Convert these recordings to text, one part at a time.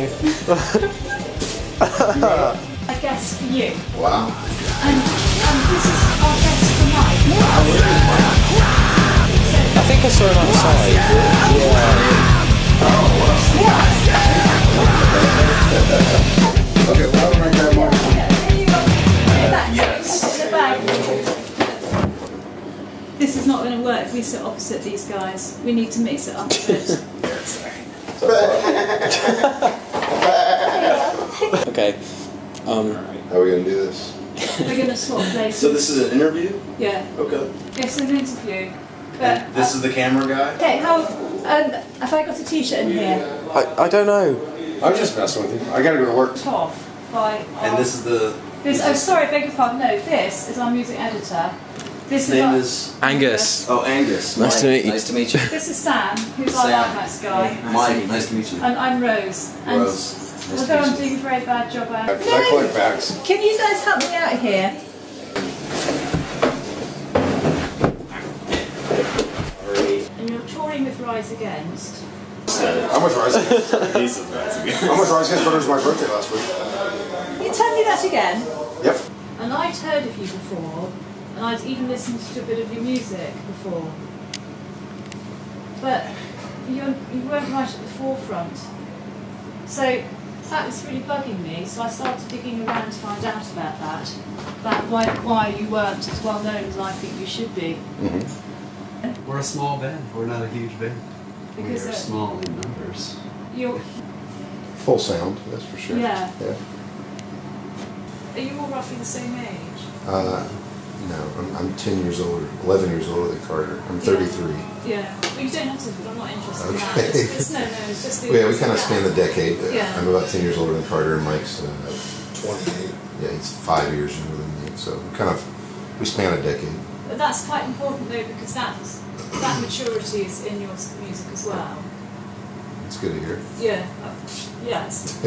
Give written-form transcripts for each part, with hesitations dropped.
A guest for you. Wow. And this is our guest for Mike. I think I saw him outside. Okay, well, I'll write that one. Yes. This is not going to work if we sit opposite these guys. We need to mix it up a bit. Okay. How are we going to do this? We're going to swap places. So this is an interview? Yeah. Okay. It's an interview. But And this is the camera guy? okay, have I got a t-shirt in here? I don't know. I was just messing with you. I got to go to work. Toff by And this is the... sorry, beg your pardon. No, this is our music editor. His name is... Angus. Oh, Angus. Nice to meet you. Nice to meet you. This is Sam, who's our lighthouse guy. Mike, nice to meet you. And I'm Rose. And Rose. although I'm doing a very bad job at I collect bags. Can you guys help me out here? And you're touring with Rise Against. How much Rise Against? How much Rise Against? But it was my birthday last week. Can you tell me that again? Yep. And I'd heard of you before, and I'd even listened to a bit of your music before. But you weren't right at the forefront. So that was really bugging me, so I started digging around to find out about that. About why you weren't as well known as I think you should be. We're a small band. We're not a huge band. Because we're small in numbers. You're, Full sound, that's for sure. Yeah. Yeah. are you all roughly the same age? No, I'm 10 years older, 11 years older than Carter. I'm 33. Yeah. Well, you don't have to, but I'm not interested in that. Okay. It's just the... Yeah, we kind of span the decade. Yeah. I'm about 10 years older than Carter, and Mike's 28. Yeah, he's 5 years younger than me. So we span a decade. But that's quite important though, because that maturity is in your music as well. It's good to hear. Yeah. Yes.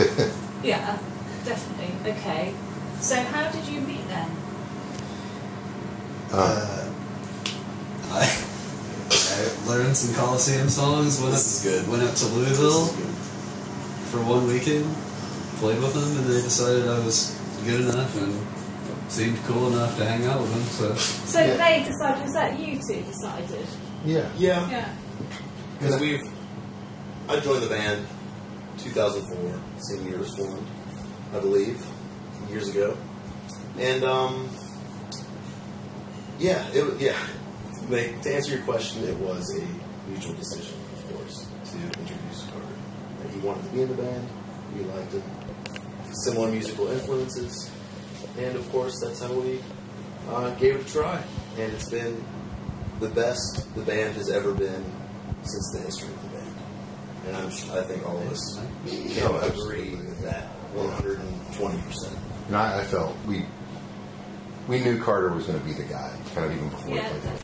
Yeah, definitely. Okay. So how did you meet then? I learned some Coliseum songs. Went up to Louisville for one weekend, played with them, and they decided I was good enough and seemed cool enough to hang out with them. So Yeah. they decided. Was that you two decided? Yeah. Yeah. Yeah. Because I joined the band 2004, same year as formed, I believe, years ago. And, to answer your question, it was a mutual decision, of course, to introduce Carter. And he wanted to be in the band, we liked him, similar musical influences, and of course that's how we gave it a try. And it's been the best the band has ever been since the history of the band. And I think all of us can agree with that 120%. And I felt we knew Carter was going to be the guy, kind of even before he played.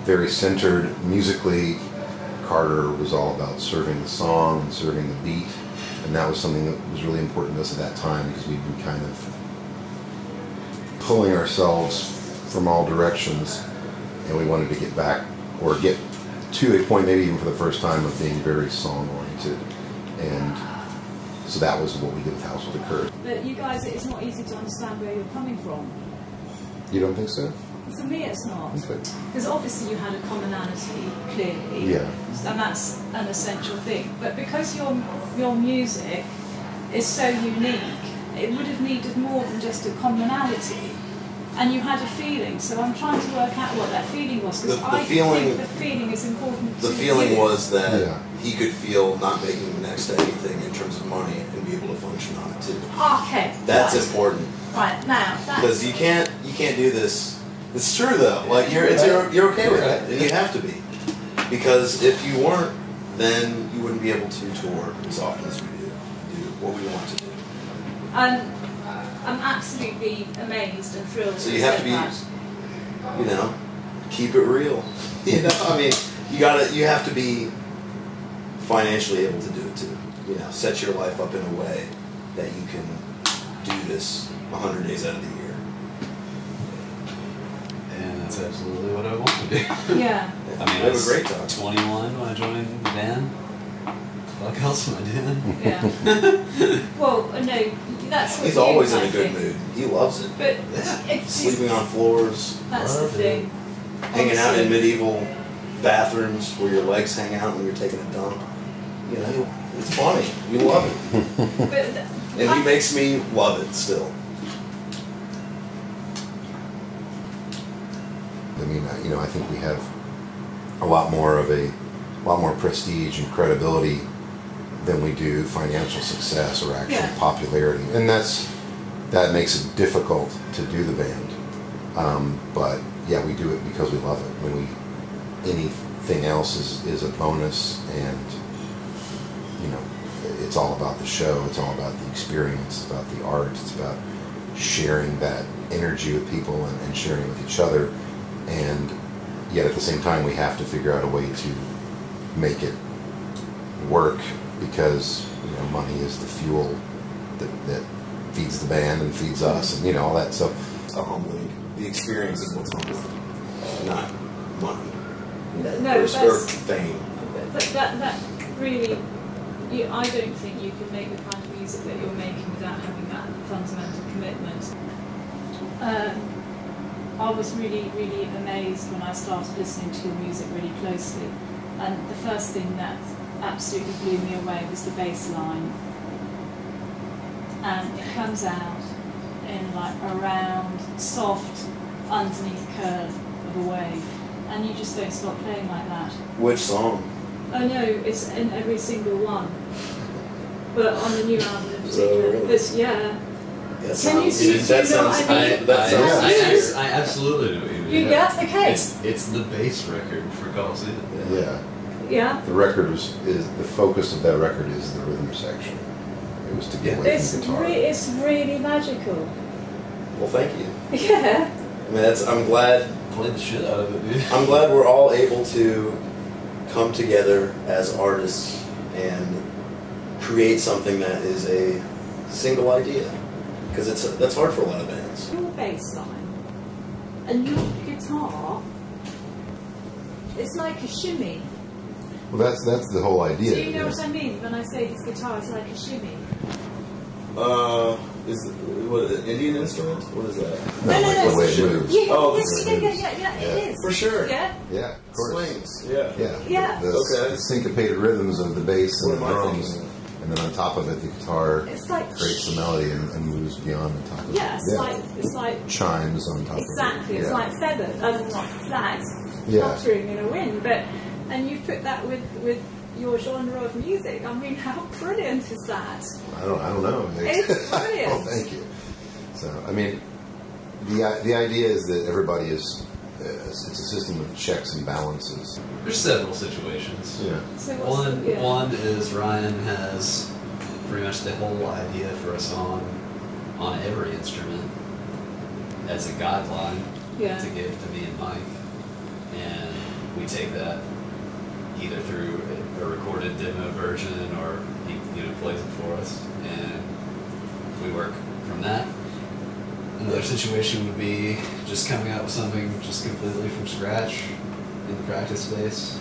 Very centered musically. Carter was all about serving the song and serving the beat, and that was something that was really important to us at that time because we'd been kind of pulling ourselves from all directions, and we wanted to get back or get to a point, maybe even for the first time, of being very song oriented, and so that was what we did with House with a Curse. But you guys, it's not easy to understand where you're coming from. You don't think so? For me, it's not. Okay. Because obviously you had a commonality, clearly. Yeah. And that's an essential thing. But because your music is so unique, it would have needed more than just a commonality. And you had a feeling, so I'm trying to work out what that feeling was, because I think the feeling is important to The feeling you. was that he could feel not making the next to anything in terms of money and be able to function on it too. Okay. That's important. Right, now, Because you can't do this. It's true though. Like you're okay with it, and you have to be. Because if you weren't, then you wouldn't be able to tour as often as we do what we want to do. I'm absolutely amazed and thrilled. So you have to be, keep it real. I mean, you have to be financially able to do it too. Set your life up in a way that you can do this 100 days out of the year. And that's absolutely what I want to do. Yeah. I mean, I have a great time. 21 when I joined the band. fuck else am I doing? Yeah. Well, no, that's what He's you, always in I a good think. mood. He loves it. But Yeah. it's Sleeping on floors, that's the Love it. thing. hanging out in Honestly. medieval bathrooms where your legs hang out when you're taking a dump. You know, it's funny. You love it. But And he makes me love it still. I mean, you know, I think we have a lot more prestige and credibility than we do financial success or actual Yeah. popularity, and that makes it difficult to do the band. But yeah, we do it because we love it. When anything else is a bonus, and you know, it's all about the show. It's all about the experience. It's about the art. It's about sharing that energy with people and sharing it with each other. And yet at the same time, we have to figure out a way to make it work, because you know, money is the fuel that feeds the band and feeds us, and you know, all that. So It's humbling. The experience is what's humbling, not money. no, or that's fame. but that really, I don't think you could make the kind of music that you're making without having that fundamental commitment. I was really, really amazed when I started listening to your music really closely, and the first thing that absolutely blew me away was the bass line, and it comes out in like a round, soft, underneath curve of a wave, and you just don't stop playing like that. Which song? Oh no, it's in every single one, but on the new album in particular. really? This, yeah. That Can you sounds- see? that do you know what sounds- I mean? that sounds- I absolutely know what you mean. Yeah, okay. It's the bass record for Coliseum. yeah, Yeah. the record is the focus of that record is the rhythm section. It was to get away It's from guitar. it's really magical. Well, thank you. Yeah. I mean, I'm glad. Played the shit out of it, dude. I'm glad we're all able to come together as artists and create something that is a single idea, because that's hard for a lot of bands. Your bass line and your guitar, it's like a shimmy. Well, that's the whole idea. Do you know yeah. what I mean when I say his guitar is like a shimmy? Is what an Indian instrument? What is that? No, no, like no. the way it moves. Yeah, Oh, yeah, Yeah. it is. For sure. Yeah. Yeah, of course. Swings. Yeah. Yeah. Yeah. The, Okay. the syncopated rhythms of the bass What and the am I drums, thinking and then on top of it, the guitar It's like creates the melody and moves beyond the top of yeah, it. it's like Chimes on top exactly. of it. It's like feathers, not flags Yeah. fluttering in a wind. But and you put that with your genre of music. I mean, how brilliant is that? I don't know. It's brilliant. Oh, thank you. So, I mean, the idea is that everybody is. It's a system of checks and balances. There's several situations. Yeah. So what's One is Ryan has pretty much the whole idea for a song on every instrument as a guideline Yeah. to give to me and Mike, and we take that either through a recorded demo version or he plays it for us, and we work from that. Another situation would be just coming out with something just completely from scratch in the practice space.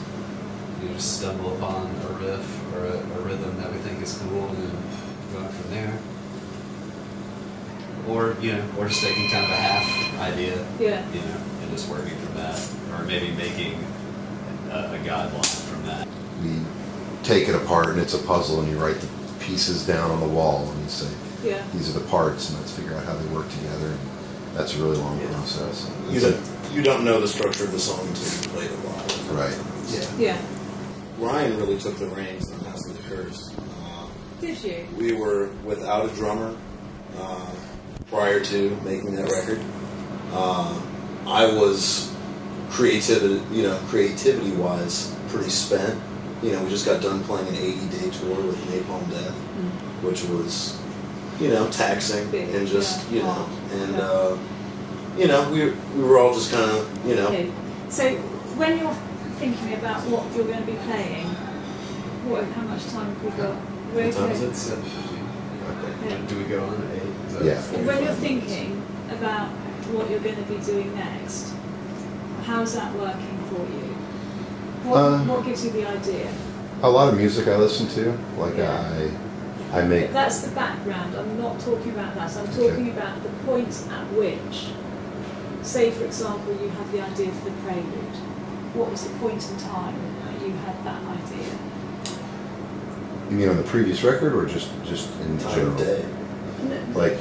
You just stumble upon a riff or a rhythm that we think is cool and then going from there. Or, or just taking kind of a half idea, Yeah. and just working from that. Or maybe making a guideline from that. We take it apart and it's a puzzle, and you write the pieces down on the wall, and you say, Yeah. these are the parts, and let's figure out how they work together. And that's a really long process. You don't know the structure of the song until you play it live. Right. Yeah. Ryan really took the reins on House of the Curse. Did you? We were without a drummer prior to making that record. I was creativity-wise, pretty spent. We just got done playing an 80-day tour with Napalm Death, which was, taxing Big, and just, yeah. we were all just kind of, Okay. So when you're thinking about what you're going to be playing, how much time have we got? What time is it? 7:15. Yeah. Do we go on at 8? Is that Yeah. When you're thinking about what you're going to be doing next, how's that working for you? What gives you the idea? A lot of music I listen to. Like Yeah. I make. But that's the background. I'm not talking about that. I'm talking about the point at which, say for example, you had the idea for the prelude. What was the point in time that you had that idea? You mean on the previous record, or just in Time general? of day. Like,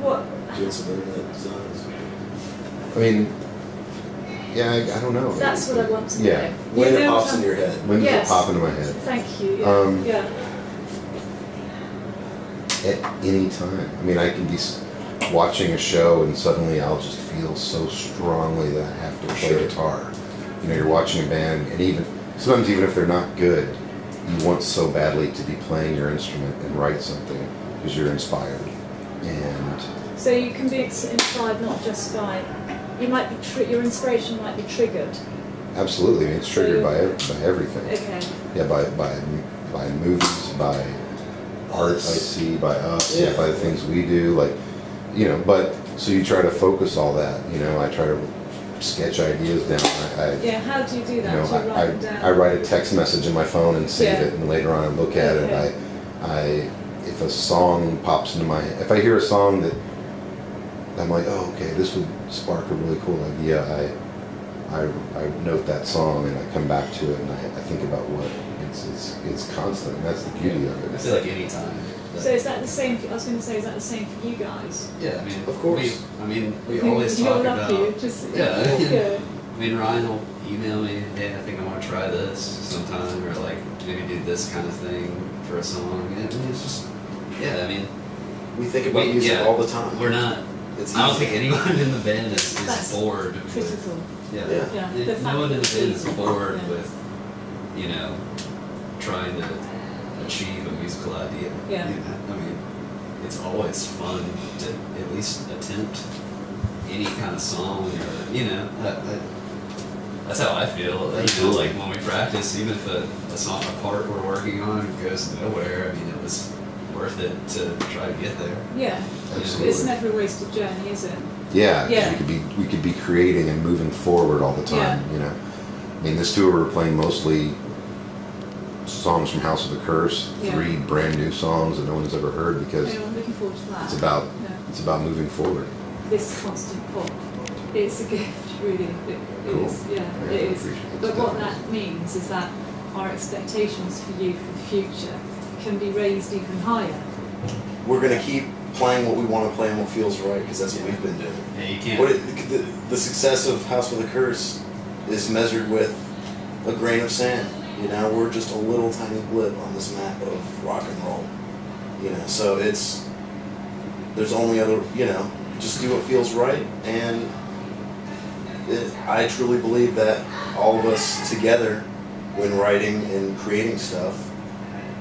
What? Doing some internet designs. I mean, yeah, I don't know. That's what I want to Yeah. know. When You it know pops what in I'm- your head. When does Yes. it pop into my head? Thank you. Yeah. Yeah. At any time. I mean, I can be watching a show and suddenly I'll just feel so strongly that I have to play Sure. guitar. You know, you're watching a band, and even sometimes even if they're not good, you want so badly to be playing your instrument and write something because you're inspired. And So you can be inspired not just by, you might be your inspiration might be triggered. absolutely, I mean, it's triggered by everything. Okay. Yeah, by movies, by art I see, by us, yeah, by the things we do, like, you know. But so you try to focus all that. You know, I try to sketch ideas down. Yeah. How do you do that? You know, do you write them down? I write a text message in my phone and save Yeah. it, and later on I look at Okay. it. If a song pops into my head, if I hear a song that I'm like, oh, okay, this would spark a really cool idea, I note that song and I come back to it and I think about what it's constant, and that's the beauty of I it. feel like any time. So is that the same? I was going to say, is that the same for you guys? Yeah, I mean, Of course. we always You're talk lucky. about. Just, Yeah. yeah. I mean, Ryan will email me, hey, I think I want to try this sometime, or like maybe do this kind of thing for a song. And I mean, it's just, yeah, I mean, We think about music yeah, all the time. we're not. It's I don't easy. think anyone in the band is That's bored. With, critical. yeah. Yeah. Yeah. And The fact no one in the that band is we- bored yeah. with, you know, trying to achieve a musical idea. Yeah. You know? I mean, it's always fun to at least attempt any kind of song, or you know, that's how I feel. You know, like when we practice, even if a song, a part we're working on goes nowhere, I mean, it was worth it to try to get there. Yeah. Absolutely. It's never a wasted journey, is it? Yeah, 'cause Yeah. we could be creating and moving forward all the time. Yeah. You know, I mean, this tour we're playing mostly songs from House of the Curse, Yeah. 3 brand new songs that no one's ever heard because Anyway, I'm looking forward to that. it's Yeah. about moving forward. This constant pop. It's a gift, really. It Cool. is. Yeah, Yeah, it I is. appreciate it. But what that means is that our expectations for you for the future can be raised even higher. We're going to keep playing what we want to play and what feels right, because that's what we've been doing. Yeah, you can't. The success of House with a Curse is measured with a grain of sand. You know, we're just a little tiny blip on this map of rock and roll. You know, so there's only other, you know, just do what feels right. And I truly believe that all of us together, when writing and creating stuff,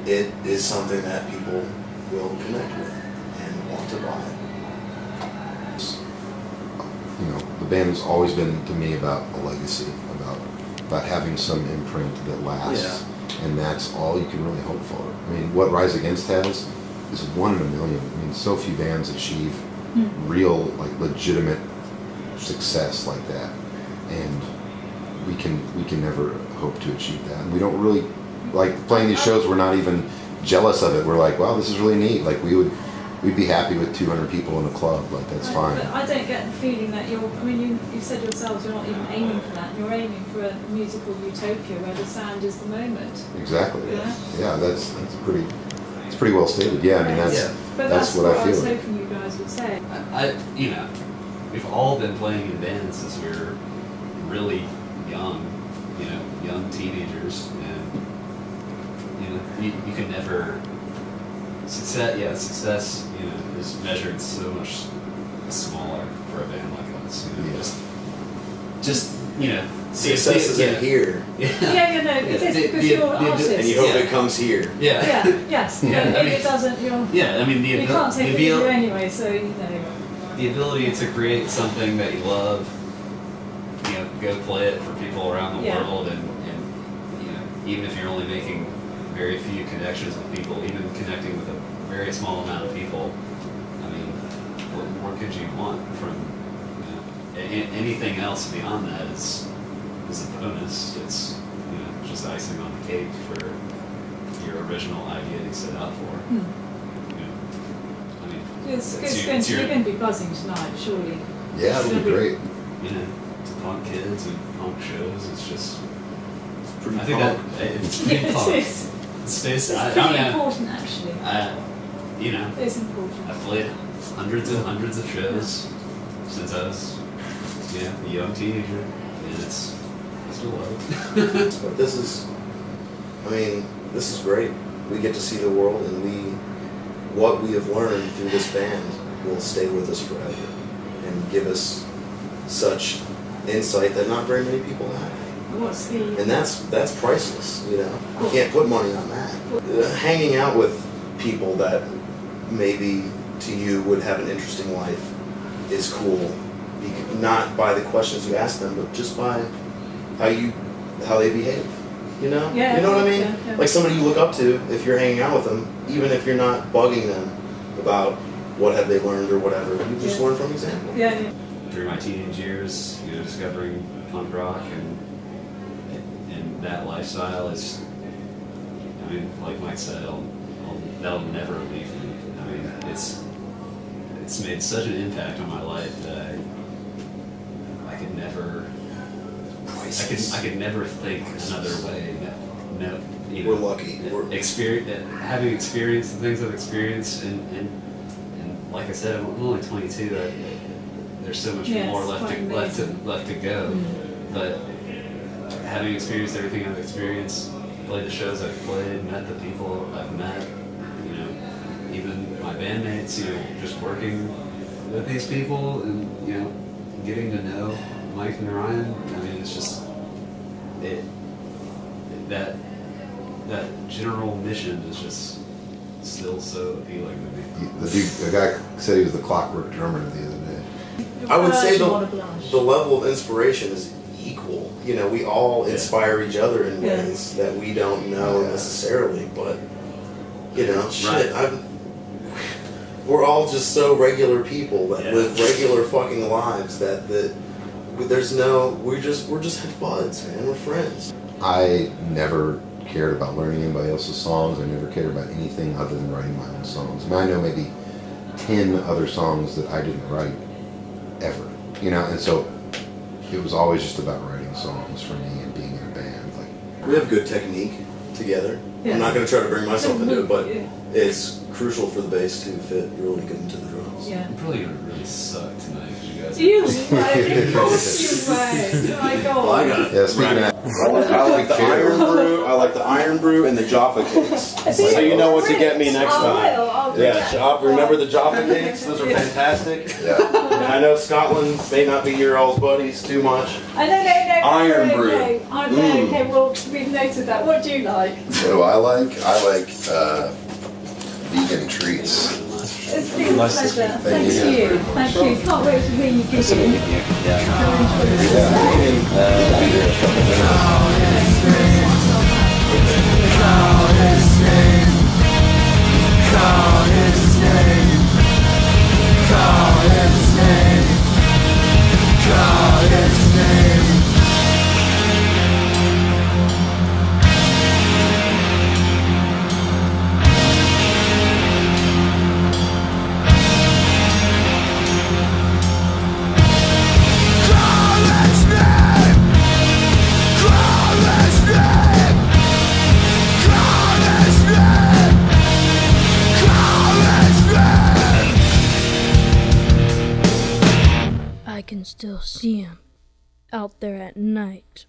it is something that people will connect with and want to buy. You know, the band has always been to me about a legacy, about having some imprint that lasts, and that's all you can really hope for. I mean, what Rise Against has is 1 in a million. I mean, so few bands achieve real, like, legitimate success like that, and we can never hope to achieve that. And we don't really like playing these shows. We're not even jealous of it. We're like, wow, this is really neat. Like, we'd be happy with 200 people in a club. Like, that's fine. But I don't get the feeling that I mean, you said yourselves you're not even aiming for that. You're aiming for a musical utopia where the sound is the moment. Exactly. Yeah. Yeah, that's pretty well stated. Yeah, I mean But that's what I I was feel. hoping you guys would say. You know, we've all been playing in bands since we were really young, you know, young teenagers, and you know, you can never success, you know, is measured so much smaller for a band like us. You know, Yeah. just you know, Success is in here, Yeah. Yeah, no, it is because you're artists. and you hope Yeah. it comes here. Yeah. Yeah, yes. Yeah, And I if mean- it doesn't, you're. Yeah, I mean You can't take it with you anyway, so you know. the ability to create something that you love, you know, go play it for people around the Yeah. world, and you know, even if you're only making very few connections with people, even connecting with a very small amount of people, I mean, what more could you want from, you know, anything else beyond that is a bonus. It's, you know, just icing on the cake for your original idea you set out for. You know, I mean, you're going to be buzzing tonight, surely. Yeah, it'll be great. You know, to punk kids and punk shows, it's just. It's pretty I think punk. it's pretty Yeah, punk. it is. It's It's pretty important, actually. You know, It's important. I've played hundreds of shows since I was, a young teenager, and I still love it. But this is great. We get to see the world, and what we have learned through this band will stay with us forever, and give us such insight that not very many people have. What's the... And that's priceless, you know. You can't put money on that. Hanging out with people that maybe to you would have an interesting life is cool. Not by the questions you ask them, but just by how they behave. You know? Yeah, you know what I mean? yeah. Like somebody you look up to, if you're hanging out with them, even if you're not bugging them about what have they learned or whatever, you just learn from example. Yeah. Through my teenage years, discovering punk rock and that lifestyle is, I mean, like Mike said, that'll never leave me. I mean, it's made such an impact on my life that I could never, I could never think another way. No, We're lucky. Having experienced the things I've experienced, and like I said, I'm only 22. There's so much more left to go, but having experienced everything I've experienced, played the shows I've played, met the people I've met, even my bandmates, just working with these people and getting to know Mike and Ryan. I mean, it's just that general mission is just still so appealing to me. The guy said he was the clockwork drummer the other day. I would say the level of inspiration is equal. We all inspire each other in ways that we don't know necessarily, but shit. We're all just so regular people that live regular fucking lives that we're just buds, man. We're friends. I never cared about learning anybody else's songs. I never cared about anything other than writing my own songs. I mean, I know maybe 10 other songs that I didn't write ever, and so it was always just about writing songs for me and being in a band. Like, we have good technique together. I'm not going to try to bring myself into it, but it's crucial for the bass to fit really good into the drums. Yeah. I'm probably going to really suck tonight because you guys. You were, of course you were. Oh my God. Well, I got it. yeah, speaking of that, I like the Iron Brew. I like the Iron Brew and the Jaffa cakes. So you know what to get me next time. I'll do Yeah, that. remember the Jaffa cakes? Those are fantastic. yeah. And I know Scotland may not be your all's buddies too much. No. Iron no, Brew. No. Okay, well, we've noted that. What do you like? What do I like? I like vegan treats. It's been a pleasure. Thank you. you. Thank you. Can't wait to hear you giving. I can still see him out there at night.